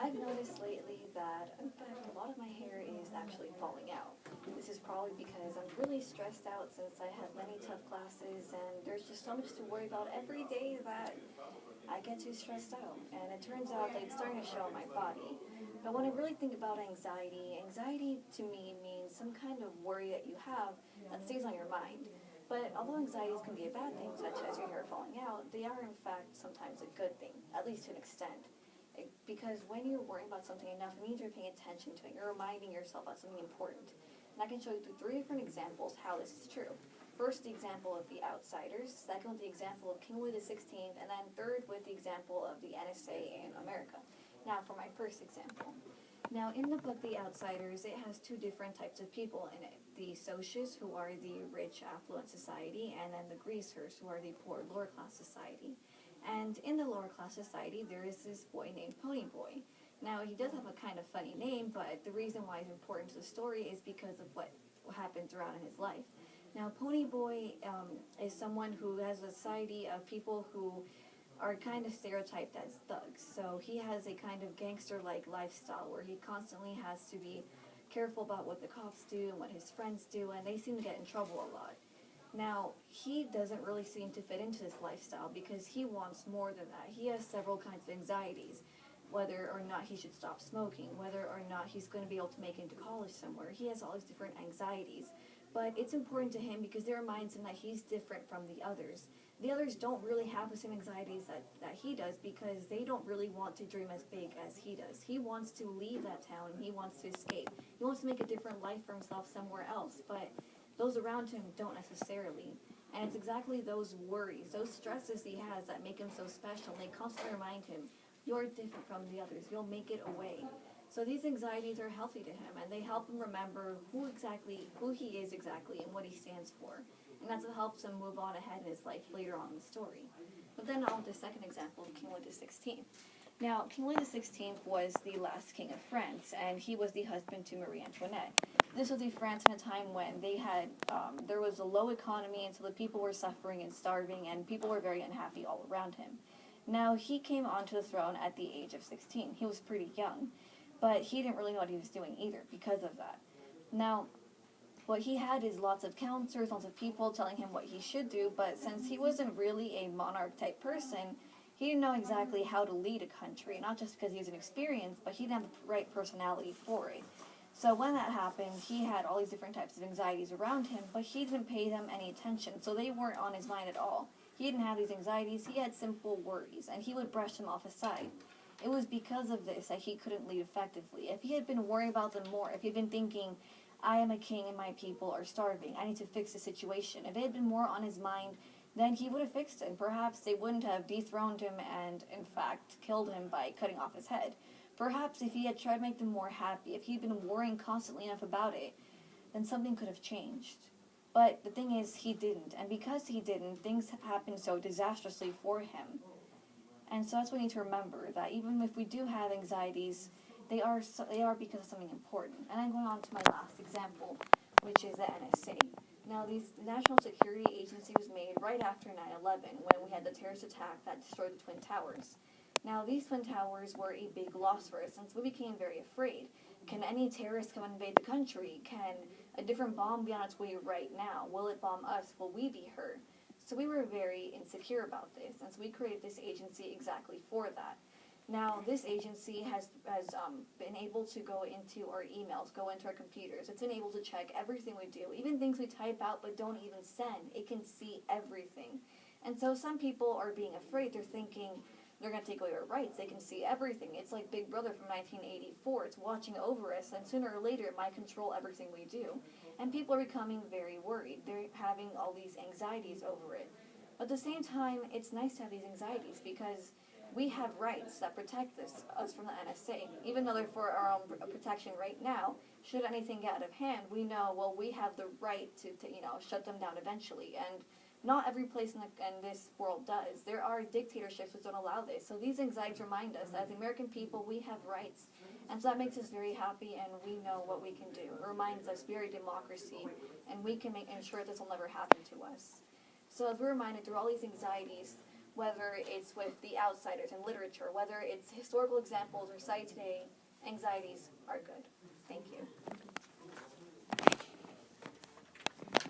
I've noticed lately that, in fact, a lot of my hair is actually falling out. This is probably because I'm really stressed out since I had many tough classes, and there's just so much to worry about every day that I get too stressed out. And it turns out that it's starting to show on my body. But when I really think about anxiety, anxiety to me means some kind of worry that you have that stays on your mind. But although anxieties can be a bad thing, such as your hair falling out, they are in fact sometimes a good thing, at least to an extent. Because when you're worrying about something enough, it means you're paying attention to it. You're reminding yourself about something important. And I can show you through 3 different examples how this is true. First, the example of the outsiders. Second, with the example of King Louis XVI. And then third, with the example of the NSA in America. Now, for my first example. Now, in the book The Outsiders, it has 2 different types of people in it. The socius, who are the rich, affluent society, and then the greasers, who are the poor, lower-class society. And in the lower-class society, there is this boy named Pony Boy. Now, he does have a kind of funny name, but the reason why he's important to the story is because of what happened throughout in his life. Now, Pony Boy is someone who has a society of people who are kind of stereotyped as thugs. So he has a kind of gangster-like lifestyle where he constantly has to be careful about what the cops do and what his friends do, and they seem to get in trouble a lot. Now, he doesn't really seem to fit into this lifestyle because he wants more than that. He has several kinds of anxieties, whether or not he should stop smoking, whether or not he's going to be able to make it into college somewhere. He has all these different anxieties. But it's important to him because it reminds him that he's different from the others. The others don't really have the same anxieties that he does because they don't really want to dream as big as he does. He wants to leave that town and he wants to escape. He wants to make a different life for himself somewhere else, but those around him don't necessarily. And it's exactly those worries, those stresses he has that make him so special. They constantly remind him, you're different from the others. You'll make it away. So these anxieties are healthy to him, and they help him remember who he is exactly, and what he stands for. And that's what helps him move on ahead in his life later on in the story. But then on to the second example of King Louis XVI. Now, King Louis XVI was the last king of France, and he was the husband to Marie Antoinette. This was France in a time when there was a low economy, and so the people were suffering and starving, and people were very unhappy all around him. Now, he came onto the throne at the age of 16. He was pretty young, but he didn't really know what he was doing either because of that. Now, what he had is lots of counselors, lots of people telling him what he should do, but since he wasn't really a monarch-type person, he didn't know exactly how to lead a country, not just because he was inexperienced, but he didn't have the right personality for it. So when that happened, he had all these different types of anxieties around him, but he didn't pay them any attention, so they weren't on his mind at all. He didn't have these anxieties, he had simple worries, and he would brush them off aside. It was because of this that he couldn't lead effectively. If he had been worried about them more, if he had been thinking, I am a king and my people are starving, I need to fix the situation, if it had been more on his mind, then he would have fixed it, and perhaps they wouldn't have dethroned him and, in fact, killed him by cutting off his head. Perhaps if he had tried to make them more happy, if he'd been worrying constantly enough about it, then something could have changed. But the thing is, he didn't, and because he didn't, things happened so disastrously for him. And so that's what we need to remember, that even if we do have anxieties, they are because of something important. And I'm going on to my last example, which is the NSA. Now, the National Security Agency was made right after 9/11, when we had the terrorist attack that destroyed the Twin Towers. Now, these Twin Towers were a big loss for us, since we became very afraid. Can any terrorist come and invade the country? Can a different bomb be on its way right now? Will it bomb us? Will we be hurt? So we were very insecure about this, and so we created this agency exactly for that. Now, this agency has been able to go into our emails, go into our computers. It's been able to check everything we do, even things we type out but don't even send. It can see everything. And so some people are being afraid. They're thinking they're going to take away our rights. They can see everything. It's like Big Brother from 1984. It's watching over us, and sooner or later it might control everything we do. And people are becoming very worried. They're having all these anxieties over it. But at the same time, it's nice to have these anxieties because we have rights that protect us from the NSA. Even though they're for our own protection right now, should anything get out of hand, we know, well, we have the right to shut them down eventually. And not every place in this world does. There are dictatorships which don't allow this. So these anxieties remind us that as American people, we have rights. And so that makes us very happy, and we know what we can do. It reminds us we are a democracy, and we can ensure this will never happen to us. So as we're reminded through all these anxieties, whether it's with the outsiders in literature, whether it's historical examples or cited today, anxieties are good. Thank you.